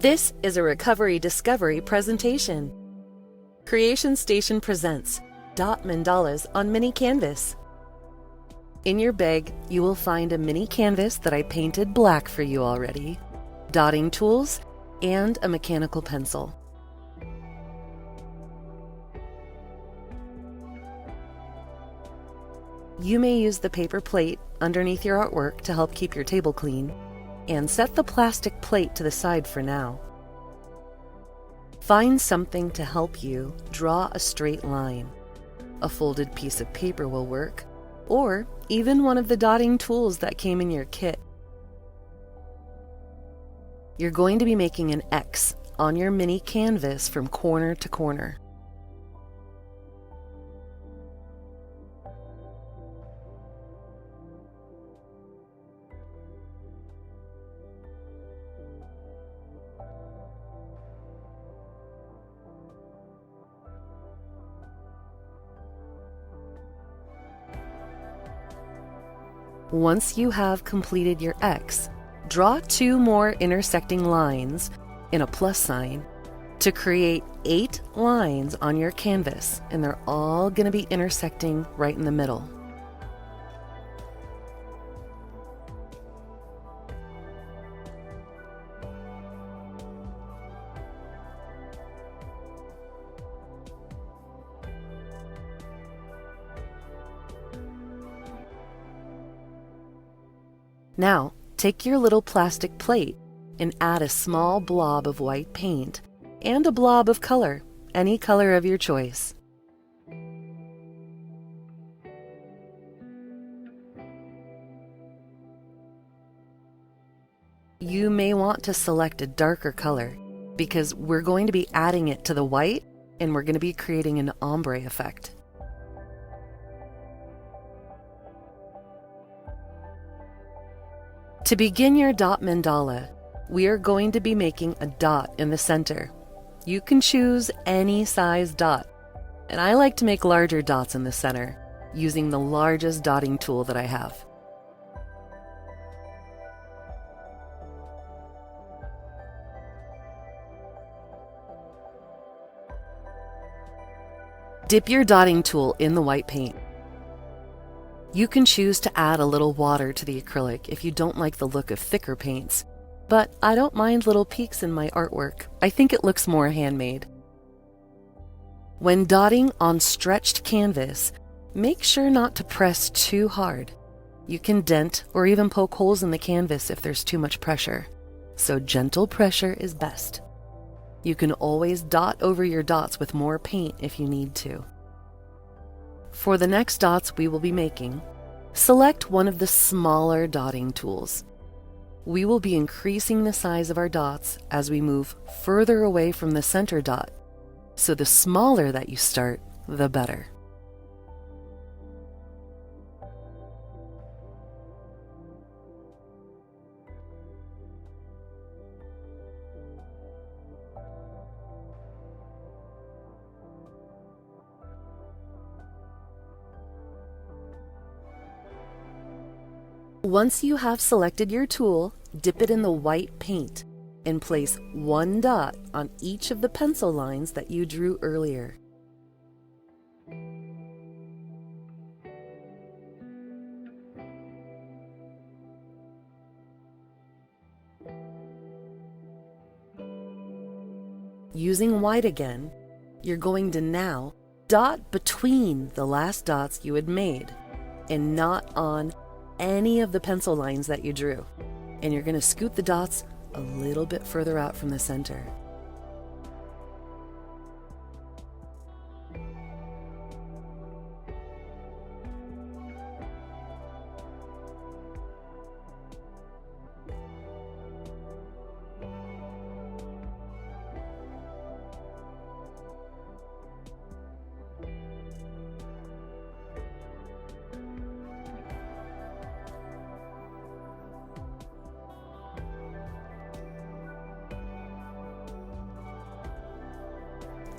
This is a Recovery Discovery presentation. Creation Station presents Dot Mandalas on Mini Canvas. In your bag, you will find a mini canvas that I painted black for you already, dotting tools, and a mechanical pencil. You may use the paper plate underneath your artwork to help keep your table clean, and set the plastic plate to the side for now. Find something to help you draw a straight line. A folded piece of paper will work, or even one of the dotting tools that came in your kit. You're going to be making an X on your mini canvas from corner to corner. Once you have completed your X, draw 2 more intersecting lines in a plus sign to create 8 lines on your canvas, and they're all going to be intersecting right in the middle. Now, take your little plastic plate and add a small blob of white paint and a blob of color, any color of your choice. You may want to select a darker color because we're going to be adding it to the white and we're going to be creating an ombre effect. To begin your dot mandala, we are going to be making a dot in the center. You can choose any size dot, and I like to make larger dots in the center, using the largest dotting tool that I have. Dip your dotting tool in the white paint. You can choose to add a little water to the acrylic if you don't like the look of thicker paints, but I don't mind little peaks in my artwork. I think it looks more handmade. When dotting on stretched canvas, make sure not to press too hard. You can dent or even poke holes in the canvas if there's too much pressure, so gentle pressure is best. You can always dot over your dots with more paint if you need to. For the next dots we will be making, select one of the smaller dotting tools. We will be increasing the size of our dots as we move further away from the center dot, so the smaller that you start, the better. Once you have selected your tool, dip it in the white paint and place 1 dot on each of the pencil lines that you drew earlier. Using white again, you're going to now dot between the last dots you had made and not on any of the pencil lines that you drew, and you're going to scoot the dots a little bit further out from the center.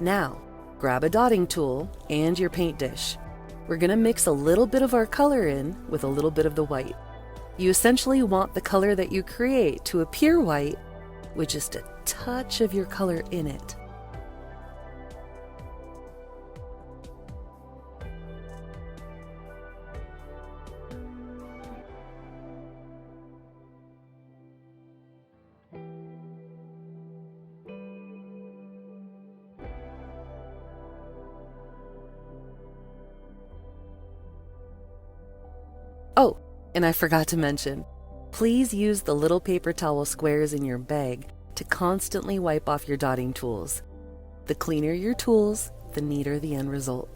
Now, grab a dotting tool and your paint dish. We're going to mix a little bit of our color in with a little bit of the white. You essentially want the color that you create to appear white with just a touch of your color in it. Oh, and I forgot to mention, please use the little paper towel squares in your bag to constantly wipe off your dotting tools. The cleaner your tools, the neater the end result.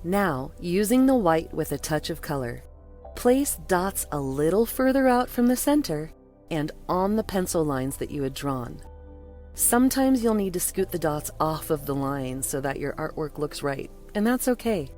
Now, using the white with a touch of color, place dots a little further out from the center and on the pencil lines that you had drawn. Sometimes you'll need to scoot the dots off of the lines so that your artwork looks right, and that's okay.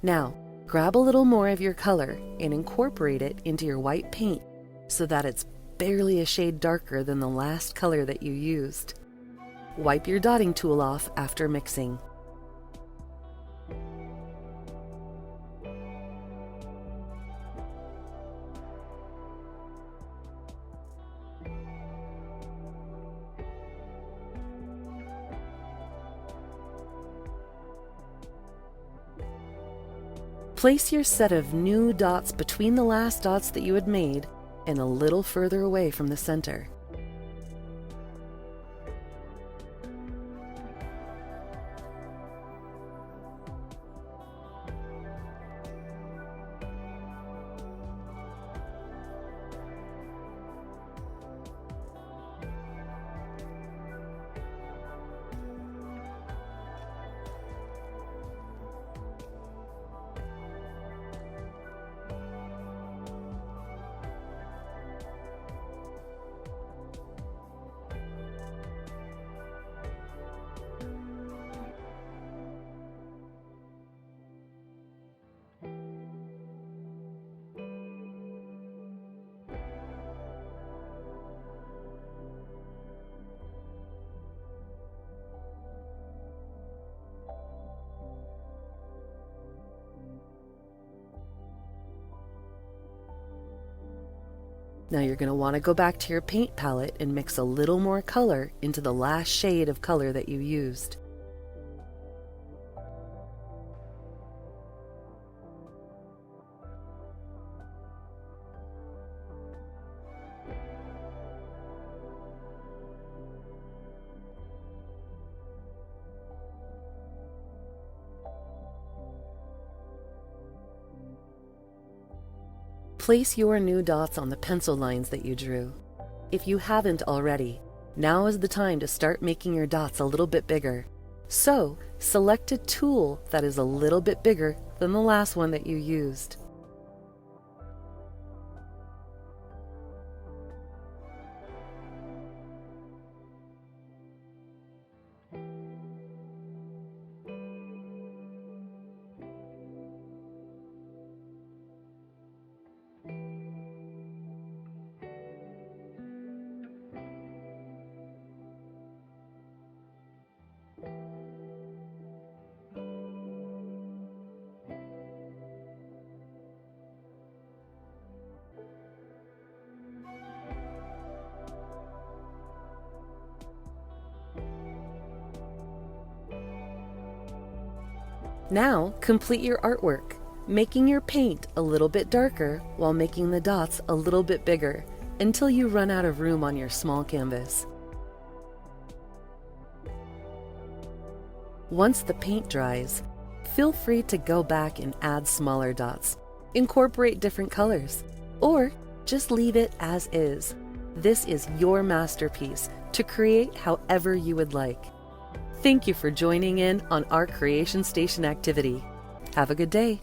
Now, grab a little more of your color and incorporate it into your white paint so that it's barely a shade darker than the last color that you used. Wipe your dotting tool off after mixing. Place your set of new dots between the last dots that you had made and a little further away from the center. Now you're going to want to go back to your paint palette and mix a little more color into the last shade of color that you used. Place your new dots on the pencil lines that you drew. If you haven't already, now is the time to start making your dots a little bit bigger. So, select a tool that is a little bit bigger than the last one that you used. Now, complete your artwork, making your paint a little bit darker while making the dots a little bit bigger until you run out of room on your small canvas. Once the paint dries, feel free to go back and add smaller dots, incorporate different colors, or just leave it as is. This is your masterpiece to create however you would like. Thank you for joining in on our Creation Station activity. Have a good day.